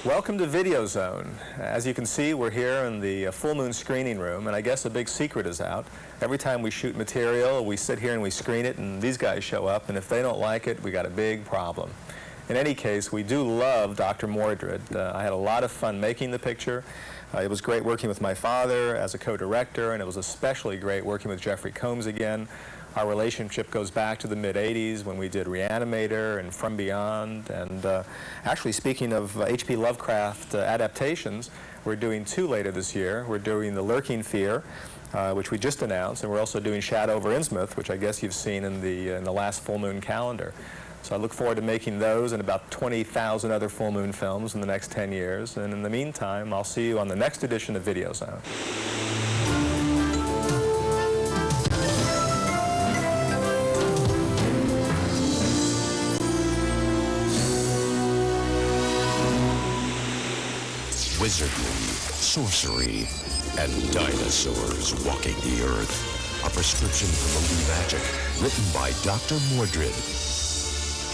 Welcome to Videozone. As you can see, we're here in the full moon screening room, and I guess a big secret is out. Every time we shoot material, we sit here and we screen it, and these guys show up, and if they don't like it, we got a big problem. In any case, we do love Dr. Mordrid. I had a lot of fun making the picture. It was great working with my father as a co-director, and it was especially great working with Jeffrey Combs again. Our relationship goes back to the mid-'80s when we did Reanimator and From Beyond. And actually, speaking of H.P. Lovecraft adaptations, we're doing 2 later this year. We're doing The Lurking Fear, which we just announced, and we're also doing Shadow over Innsmouth, which I guess you've seen in the last full moon calendar. So I look forward to making those and about 20,000 other full moon films in the next 10 years. And in the meantime, I'll see you on the next edition of Videozone. Wizardry, sorcery, and dinosaurs walking the earth. A prescription for movie magic, written by Dr. Mordrid.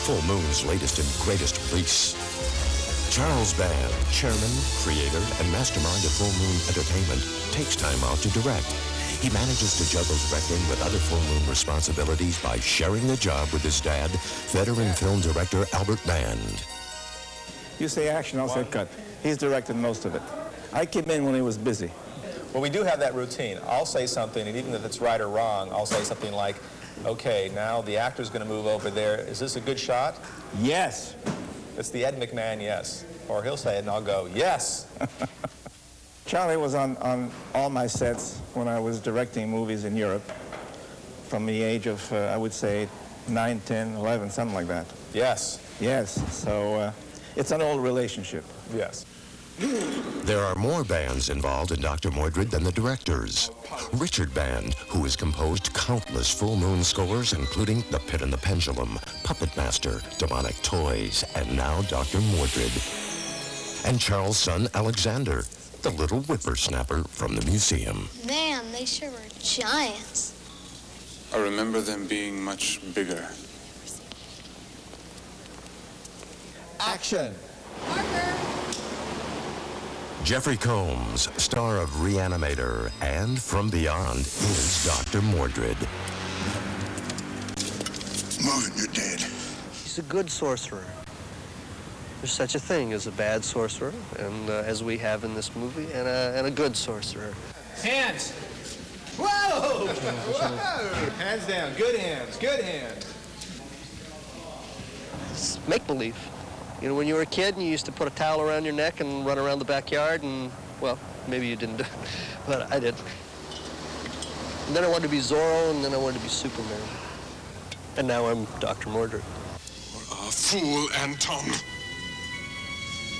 Full Moon's latest and greatest release. Charles Band, chairman, creator, and mastermind of Full Moon Entertainment, takes time out to direct. He manages to juggle directing with other Full Moon responsibilities by sharing the job with his dad, veteran film director Albert Band. You say action, I'll say cut. He's directed most of it. I came in when he was busy. Well, we do have that routine. I'll say something, and even if it's right or wrong, I'll say something like, okay, now the actor's going to move over there. Is this a good shot? Yes. It's the Ed McMahon yes. Or he'll say it, and I'll go, yes. Charlie was on all my sets when I was directing movies in Europe from the age of, I would say, 9, 10, 11, something like that. Yes. Yes, so it's an old relationship. Yes. There are more bands involved in Dr. Mordrid than the directors. Richard Band, who has composed countless Full Moon scores, including The Pit and the Pendulum, Puppet Master, Demonic Toys, and now Dr. Mordrid. And Charles' son, Alexander, the little whippersnapper from the museum. Man, they sure were giants. I remember them being much bigger. Action! Jeffrey Combs, star of Reanimator and From Beyond, is Dr. Mordrid. Move it, you're dead. He's a good sorcerer. There's such a thing as a bad sorcerer, and as we have in this movie, and a good sorcerer. Hands! Whoa! Whoa! Hands down. Good hands. Good hands. It's make-believe. You know, when you were a kid and you used to put a towel around your neck and run around the backyard and, well, maybe you didn't, but I did. And then I wanted to be Zorro, and then I wanted to be Superman. And now I'm Dr. Mordrid. You're a fool, Anton.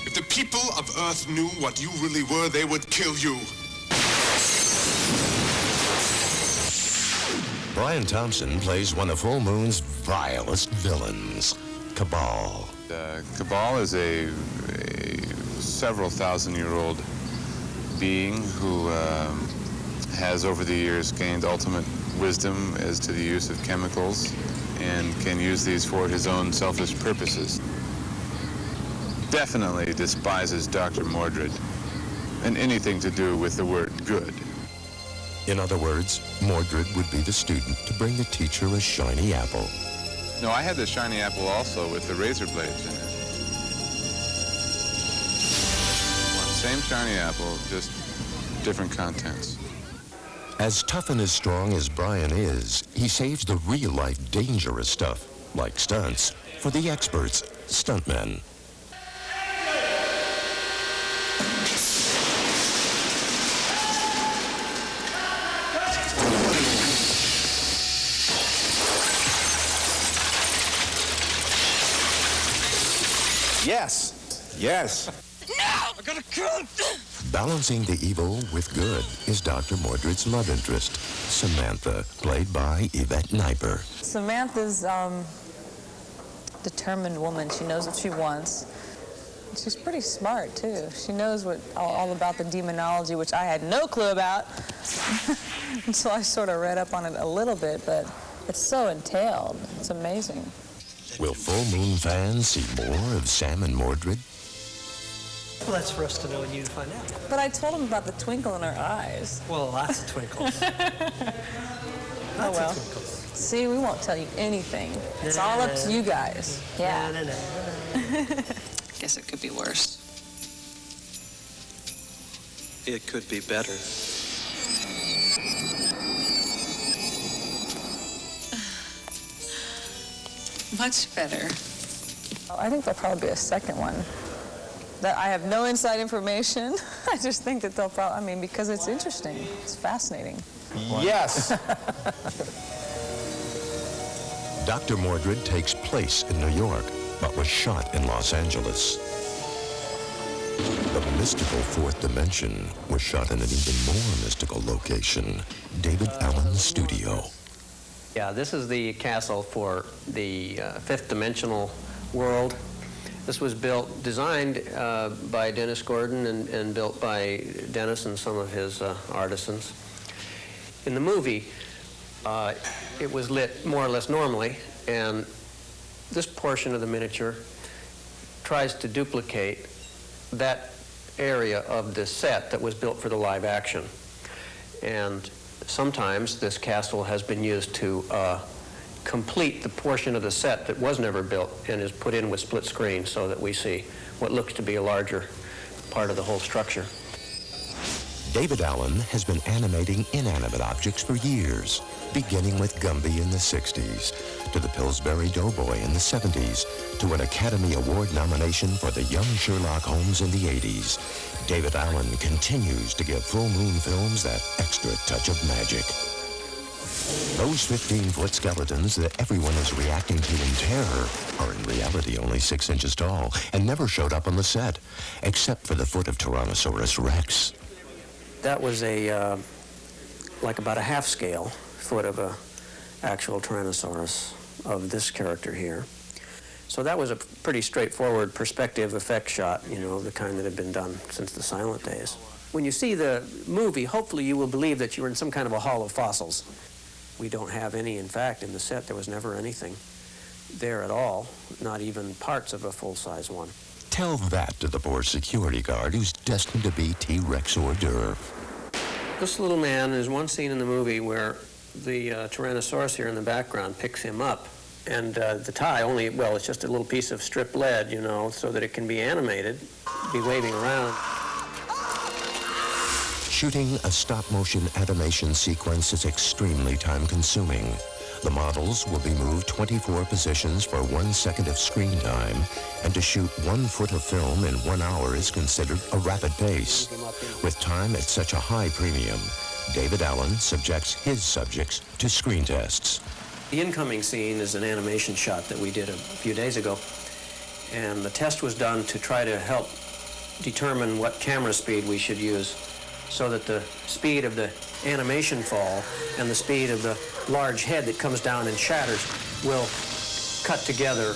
If the people of Earth knew what you really were, they would kill you. Brian Thompson plays one of Full Moon's vilest villains, Cabal. Cabal is a several thousand-year-old being who has over the years gained ultimate wisdom as to the use of chemicals and can use these for his own selfish purposes. Definitely despises Dr. Mordrid and anything to do with the word good. In other words, Mordrid would be the student to bring the teacher a shiny apple. No, I had the shiny apple also with the razor blades in it. Same shiny apple, just different contents. As tough and as strong as Brian is, he saves the real-life dangerous stuff, like stunts, for the experts, stuntmen. Yes. Yes. No! I gotta kill him! Balancing the evil with good is Dr. Mordrid's love interest, Samantha, played by Yvette Kniper. Samantha's a determined woman. She knows what she wants. She's pretty smart, too. She knows all about the demonology, which I had no clue about. So I sort of read up on it a little bit, but it's so entailed. It's amazing. Will Full Moon fans see more of Sam and Mordrid? Well, that's for us to know and you to find out. But I told him about the twinkle in her eyes. Well, lots of twinkles. Oh, well. See, we won't tell you anything. It's all up to you guys. Yeah. Guess it could be worse. It could be better. Much better. I think there'll probably be a second one. That I have no inside information. I just think that they'll probably, I mean, because it's interesting. It's fascinating. Yes. Dr. Mordrid takes place in New York, but was shot in Los Angeles. The mystical fourth dimension was shot in an even more mystical location, David Allen's studio. Yeah, this is the castle for the fifth dimensional world. This was designed by Dennis Gordon and built by Dennis and some of his artisans. In the movie, it was lit more or less normally, and this portion of the miniature tries to duplicate that area of the set that was built for the live action. And sometimes this castle has been used to complete the portion of the set that was never built and is put in with split screen so that we see what looks to be a larger part of the whole structure. David Allen has been animating inanimate objects for years, beginning with Gumby in the 60s, to the Pillsbury Doughboy in the 70s, to an Academy Award nomination for the young Sherlock Holmes in the 80s. David Allen continues to give Full Moon Films that extra touch of magic. Those 15-foot skeletons that everyone is reacting to in terror are in reality only 6 inches tall and never showed up on the set, except for the foot of Tyrannosaurus Rex. That was like about a half-scale foot of a actual Tyrannosaurus of this character here. So that was a pretty straightforward perspective effect shot, you know, the kind that had been done since the silent days. When you see the movie, hopefully you will believe that you're in some kind of a hall of fossils. We don't have any, in fact, in the set. There was never anything there at all, not even parts of a full-size one. Tell that to the poor security guard who's destined to be T-Rex hors d'oeuvre. This little man is one scene in the movie where the Tyrannosaurus here in the background picks him up. And the tie only, well, it's just a little piece of stripped lead, you know, so that it can be animated, be waving around. Shooting a stop-motion animation sequence is extremely time-consuming. The models will be moved 24 positions for 1 second of screen time, and to shoot 1 foot of film in 1 hour is considered a rapid pace. With time at such a high premium, David Allen subjects his subjects to screen tests. The incoming scene is an animation shot that we did a few days ago, and the test was done to try to help determine what camera speed we should use so that the speed of the animation fall and the speed of the large head that comes down and shatters will cut together.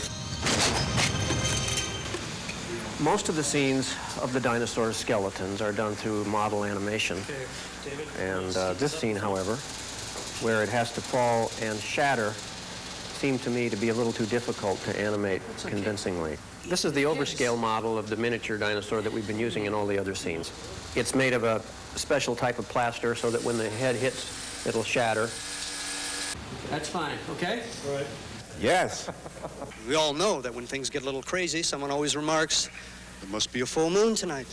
Most of the scenes of the dinosaur skeletons are done through model animation. And this scene, however, where it has to fall and shatter, seemed to me to be a little too difficult to animate convincingly. This is the overscale model of the miniature dinosaur that we've been using in all the other scenes. It's made of a special type of plaster so that when the head hits, it'll shatter. That's fine, okay? All right. Yes. We all know that when things get a little crazy, someone always remarks, there must be a full moon tonight.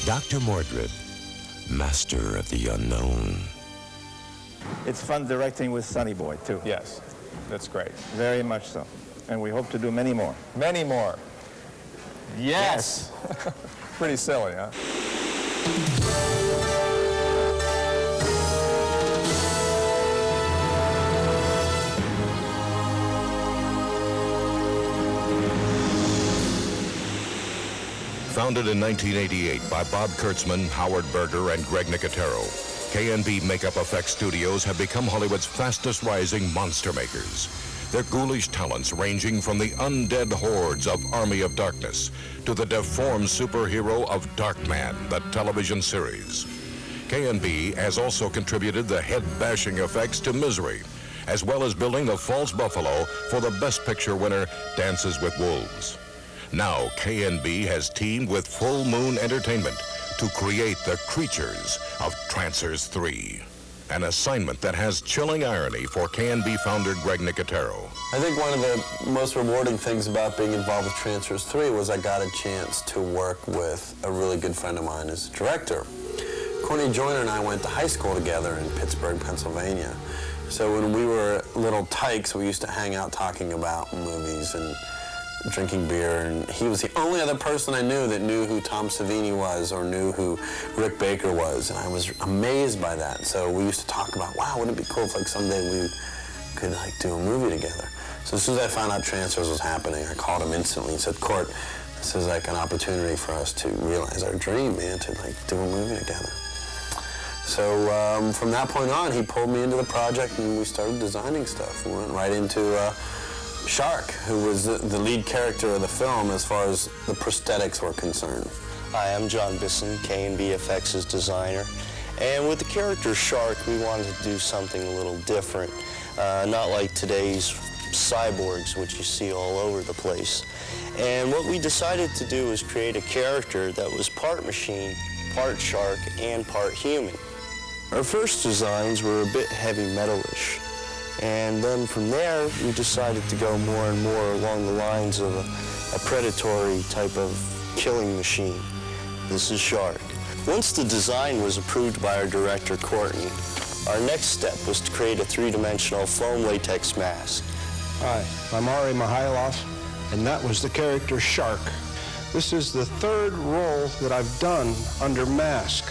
Dr. Mordrid, master of the unknown. It's fun directing with Sonny Boy, too. Yes, that's great. Very much so. And we hope to do many more. Many more. Yes. Pretty silly, huh? Founded in 1988 by Bob Kurtzman, Howard Berger, and Greg Nicotero, K&B Makeup Effects Studios have become Hollywood's fastest rising monster makers. Their ghoulish talents ranging from the undead hordes of Army of Darkness to the deformed superhero of Darkman, the television series. K&B has also contributed the head-bashing effects to Misery, as well as building the false buffalo for the Best Picture winner, Dances with Wolves. Now, K&B has teamed with Full Moon Entertainment to create the creatures of Trancers 3, an assignment that has chilling irony for K&B founder Greg Nicotero. I think one of the most rewarding things about being involved with Trancers 3 was I got a chance to work with a really good friend of mine as a director. Courtney Joyner and I went to high school together in Pittsburgh, Pennsylvania. So when we were little tykes, we used to hang out talking about movies and drinking beer, and he was the only other person I knew that knew who Tom Savini was or knew who Rick Baker was, and I was amazed by that. So we used to talk about, wow, wouldn't it be cool if like someday we could like do a movie together. So as soon as I found out Trancers was happening, I called him instantly and said, Court, this is like an opportunity for us to realize our dream, man, to like do a movie together. So from that point on, he pulled me into the project and we started designing stuff. We went right into Shark, who was the lead character of the film as far as the prosthetics were concerned. Hi, I'm John Bisson, K&B FX's designer. And with the character Shark, we wanted to do something a little different. Not like today's cyborgs, which you see all over the place. And what we decided to do was create a character that was part machine, part shark, and part human. Our first designs were a bit heavy metalish. And then from there, we decided to go more and more along the lines of a predatory type of killing machine. This is Shark. Once the design was approved by our director, Courtney, our next step was to create a three-dimensional foam latex mask. Hi, I'm Ari Mihailoff, and that was the character Shark. This is the third role that I've done under mask.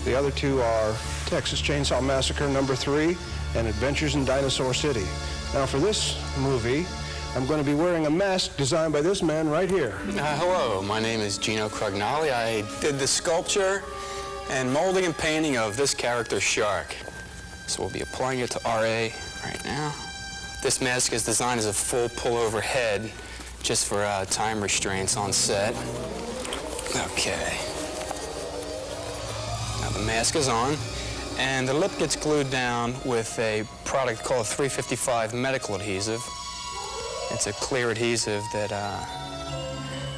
The other two are Texas Chainsaw Massacre #3 and Adventures in Dinosaur City. Now for this movie, I'm going to be wearing a mask designed by this man right here. Hello, my name is Gino Crognali. I did the sculpture and molding and painting of this character, Shark. So we'll be applying it to RA right now. This mask is designed as a full pullover head, just for time restraints on set. Okay. Now the mask is on, and the lip gets glued down with a product called 355 medical adhesive. It's a clear adhesive that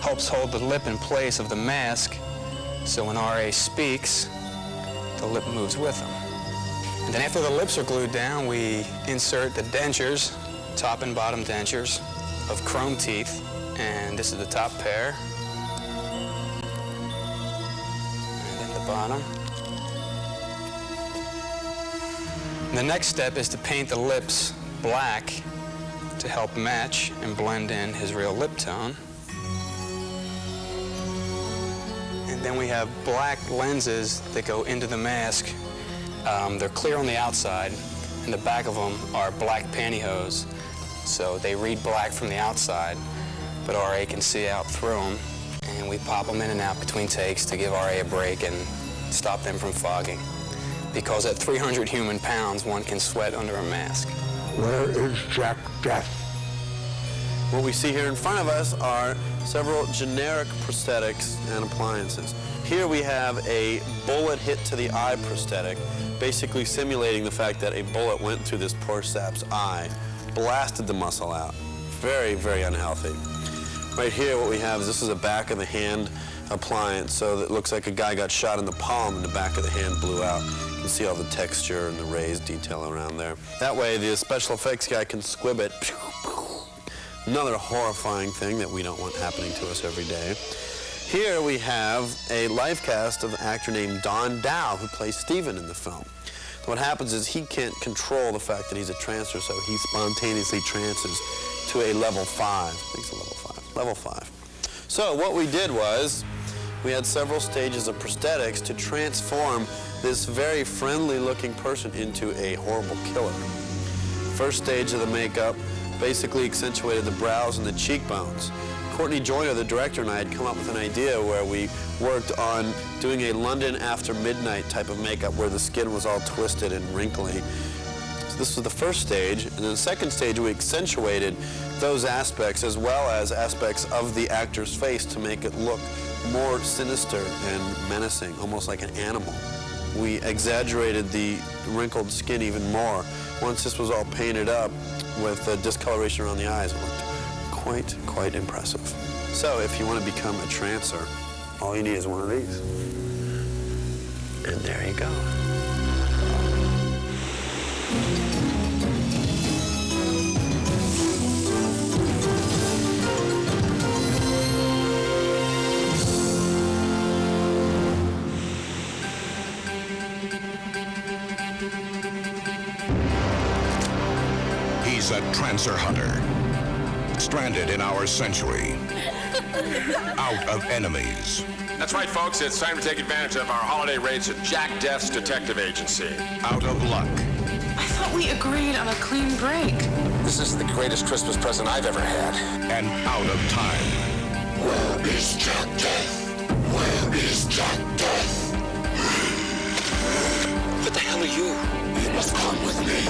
helps hold the lip in place of the mask, so when RA speaks, the lip moves with him. And then after the lips are glued down, we insert the dentures, top and bottom dentures of chrome teeth, and this is the top pair, and then the bottom. And the next step is to paint the lips black to help match and blend in his real lip tone. And then we have black lenses that go into the mask. They're clear on the outside, and the back of them are black pantyhose. So they read black from the outside, but RA can see out through them. And we pop them in and out between takes to give RA a break and stop them from fogging. Because at 300 human pounds, one can sweat under a mask. Where is Jack Death? What we see here in front of us are several generic prosthetics and appliances. Here we have a bullet hit to the eye prosthetic, basically simulating the fact that a bullet went through this poor sap's eye, blasted the muscle out. Very, very unhealthy. Right here what we have is this is a back of the hand appliance, so it looks like a guy got shot in the palm and the back of the hand blew out. You can see all the texture and the raised detail around there. That way the special effects guy can squib it. Another horrifying thing that we don't want happening to us every day. Here we have a live cast of an actor named Don Dow, who plays Steven in the film. What happens is he can't control the fact that he's a trancer, so he spontaneously trances to a level 5. I think it's a level 5. Level 5. So what we did was we had several stages of prosthetics to transform this very friendly-looking person into a horrible killer. First stage of the makeup basically accentuated the brows and the cheekbones. Courtney Joyner, the director, and I had come up with an idea where we worked on doing a London after midnight type of makeup where the skin was all twisted and wrinkly. So this was the first stage, and then the second stage we accentuated those aspects as well as aspects of the actor's face to make it look more sinister and menacing, almost like an animal we exaggerated the wrinkled skin even more. Once this was all painted up with discoloration around the eyes, it looked quite impressive. So if you want to become a trancer, all you need is one of these. And there you go. He's a trancer hunter, stranded in our century, out of enemies. That's right, folks. It's time to take advantage of our holiday rates at Jack Death's Detective Agency. Out of luck. I thought we agreed on a clean break. This is the greatest Christmas present I've ever had. And out of time. Where is Jack Death? Where is Jack Death? What the hell are you? You must come with me.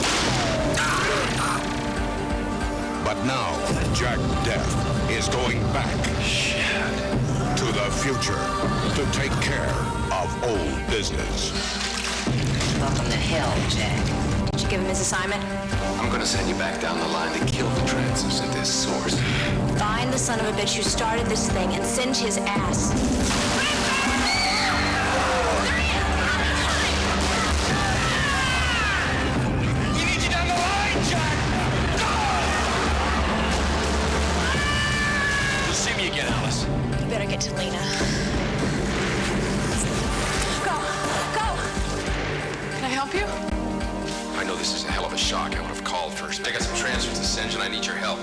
But now, Jack Death is going back to the future to take care of old business. Welcome to hell, Jack. Did you give him his assignment? I'm going to send you back down the line to kill the trancers at this source. Find the son of a bitch who started this thing and send his ass. We need you down the line, Jack! You'll see me again, Alice. You better get to Lena. Go! Can I help you? I know this is a hell of a shock. I would have called first. I got some transfers to send you, and I need your help.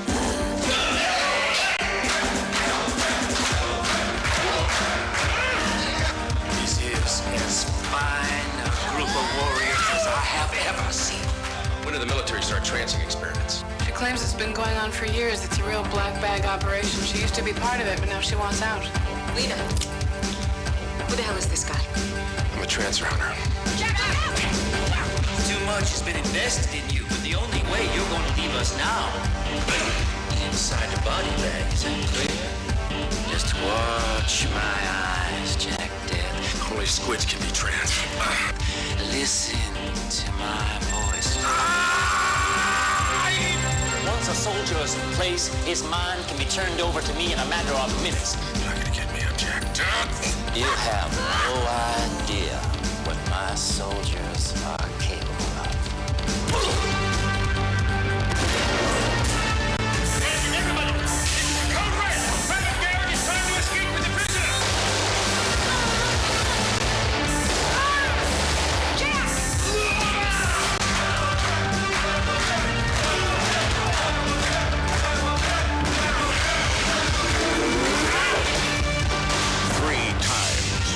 This is as fine a group of warriors as I have ever seen. When did the military start trancing experiments? She claims it's been going on for years. It's a real black bag operation. She used to be part of it, but now she wants out. Lena, who the hell is this guy? I'm a trancer hunter. Too much has been invested in you, but the only way you're going to leave us now inside the body bag, is that clear? Just watch my eyes, Jack Death. Only squids can be trans. Listen to my voice. Once a soldier is in place, his mind can be turned over to me in a matter of minutes. You're not gonna get me, I'm Jack Death. You have no idea what my soldiers are capable of. Everybody! Code red! Private Garrett is trying to escape with the prisoner! Jack! 3 times,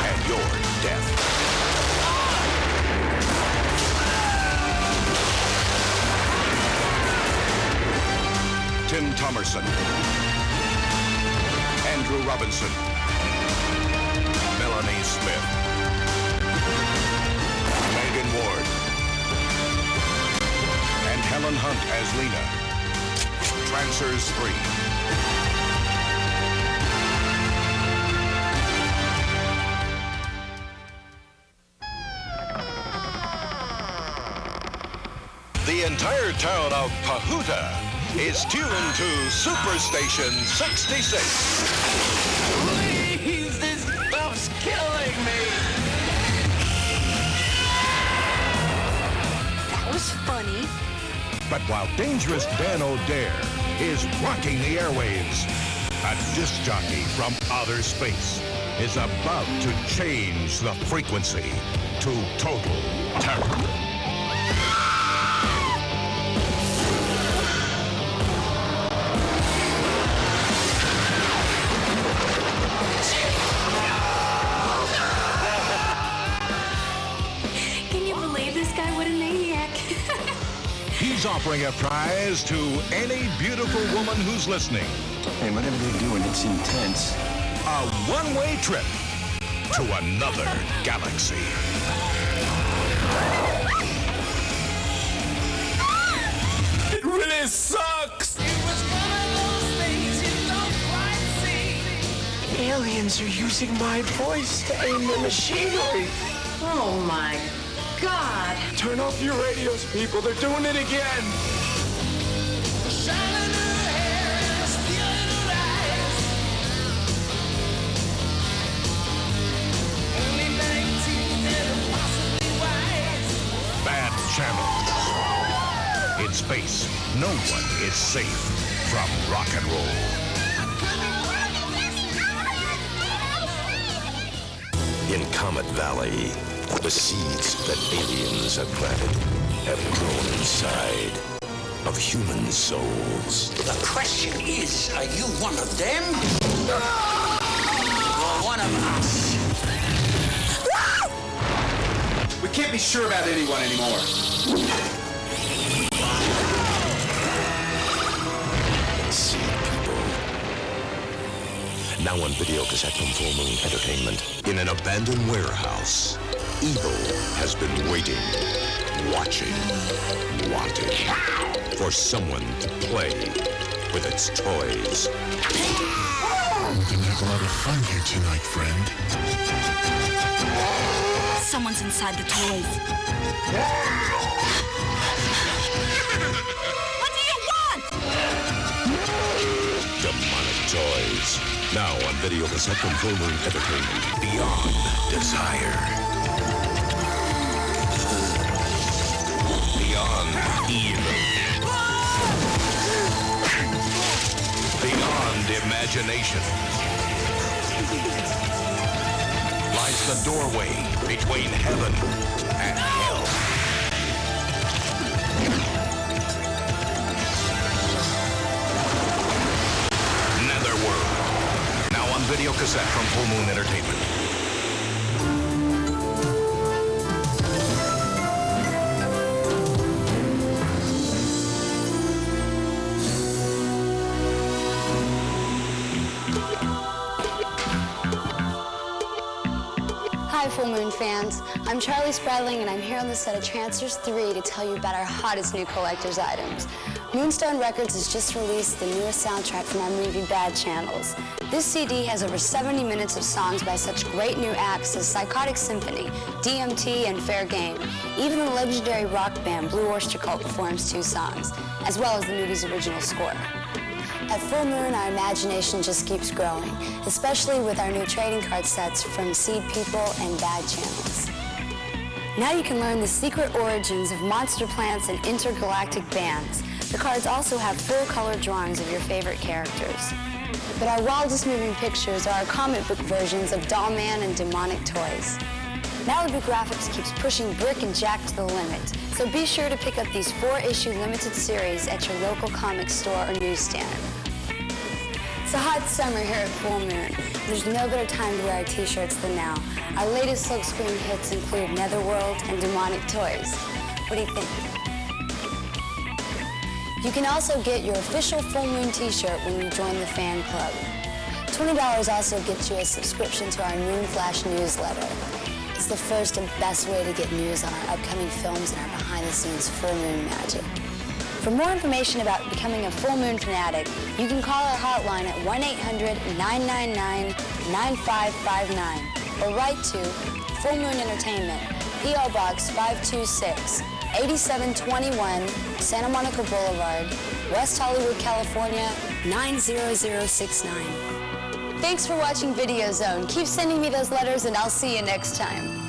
and you're death. Tim Thomerson, Andrew Robinson, Melanie Smith, Megan Ward, and Helen Hunt as Lena. Trancers 3. The entire town of Pahuta is tuned to Superstation 66. Please, this stuff's killing me. That was funny. But while Dangerous Dan O'Dare is rocking the airwaves, a disc jockey from outer space is about to change the frequency to total terror. Can you believe this guy? What a maniac. He's offering a prize to any beautiful woman who's listening. Hey, whatever they're doing, it's intense. A one-way trip to another galaxy. It really sucks! Aliens are using my voice to aim their machinery. Oh, my God. Turn off your radios, people. They're doing it again. Bad channel. In space, no one is safe from rock and roll. In Comet Valley, the seeds that aliens have planted have grown inside of human souls. The question is, are you one of them? Or one of us? We can't be sure about anyone anymore. Seed people. Now on video cassette from Full Moon Entertainment. In an abandoned warehouse, evil has been waiting, watching, wanting for someone to play with its toys. We're gonna have a lot of fun here tonight, friend. Someone's inside the toys. What do you want? Demonic toys. Now on video cassette from Full Moon Entertainment. Beyond desire. Beyond evil. Beyond imagination. Lies the doorway between heaven and hell. Netherworld. Now on video cassette from Full Moon Entertainment. Hi, Full Moon fans. I'm Charlie Spradling, and I'm here on the set of Trancers 3 to tell you about our hottest new collector's items. Moonstone Records has just released the newest soundtrack from our movie Bad Channels. This CD has over 70 minutes of songs by such great new acts as Psychotic Symphony, DMT, and Fair Game. Even the legendary rock band Blue Oyster Cult performs 2 songs, as well as the movie's original score. At Full Moon, our imagination just keeps growing, especially with our new trading card sets from Seed People and Bad Channels. Now you can learn the secret origins of monster plants and intergalactic bands. The cards also have full-color drawings of your favorite characters. But our wildest moving pictures are our comic book versions of Doll Man and Demonic Toys. Malibu Graphics keeps pushing Brick and Jack to the limit, so be sure to pick up these 4-issue limited series at your local comic store or newsstand. It's a hot summer here at Full Moon. There's no better time to wear our t-shirts than now. Our latest silkscreen hits include Netherworld and Demonic Toys. What do you think? You can also get your official Full Moon t-shirt when you join the fan club. $20 also gets you a subscription to our Moon Flash newsletter. It's the first and best way to get news on our upcoming films and our behind-the-scenes full moon magic. For more information about becoming a Full Moon fanatic, you can call our hotline at 1-800-999-9559 or write to Full Moon Entertainment, P.O. Box 526, 8721 Santa Monica Boulevard, West Hollywood, California, 90069. Thanks for watching Videozone. Keep sending me those letters and I'll see you next time.